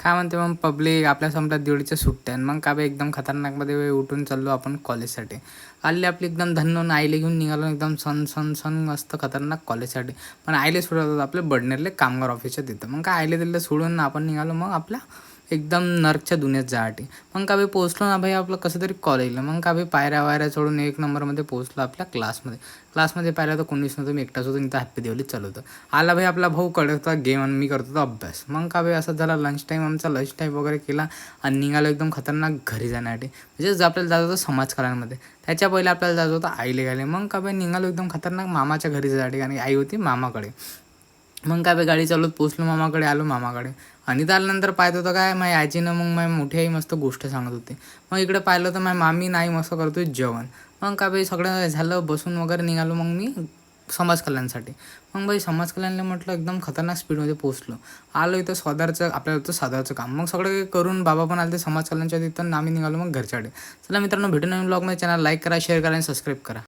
काय म्हणते मग पब्लिक आपल्या संपल्यात दिवाळीच्या सुट्ट्या मग का बे एकदम खतरनाकमध्ये उठून चाललो आपण कॉलेजसाठी. आली आपली एकदम धन्नून आईला घेऊन निघालो एकदम सण मस्त खतरनाक कॉलेजसाठी. पण आईले सोडत होतं आपल्या बडनेरले कामगार ऑफिसच्या तिथं. मग काय आईले दिलं सोडून आपण निघालो मग आपल्या एकदम नर्कच्या दुनियेत जायसाठी. मग का बे पोचलो ना भाई आपलं कसं तरी कॉलेजला. मग का बे पायऱ्या वायऱ्या चढून 1 नंबरमध्ये पोचलो आपल्या क्लासमध्ये पाहिलं तर कोणीच नव्हतं, मी एकटाच होतो. इथं हॅप्पी दिवाळी चालू होतं. आला भाई आपला भाऊ करत होता गेम आणि मी करत होतो अभ्यास. मग का भाई असं झाला लंच टाईम आमचा लंच टाईम वगैरे केला आणि निघालो एकदम खतरनाक घरी जाण्यासाठी. म्हणजे आपल्याला जायचं होतं समाज कल्याणमध्ये. त्याच्या पहिले आपल्याला जायचं होतं आईले घ्यायला. मग का भाई निघालो एकदम खतरनाक मामाच्या घरी जायसाठी आणि आई होती मामाकडे. मग काय भाई गाडी चालवत पोचलो मामाकडे, आलो मामाकडे. आणि त्यानंतर पाहत होतं काय माझ्या आजीनं मग माझी मोठी आई मस्त गोष्ट सांगत होती. मग इकडे पाहिलं तर माझी मामी नाही मस्त करतोय जेवण. मग काय भाई सगळं झालं बसून वगैरे निघालो मग मी समाज कल्याणसाठी. मग भाई समाज कल्याणला म्हटलं एकदम खतरनाक स्पीडमध्ये पोचलो. आलो इथं आपल्याला होतं साधारचं काम. मग सगळं करून बाबा पण आले ते समाज कल्याणच्या तिथं आम्ही निघालो मग घरच्याकडे. चला मित्रांनो भेटू नवीन ब्लॉगमध्ये. चॅनल लाईक करा, शेअर करा आणि सबस्क्राईब करा.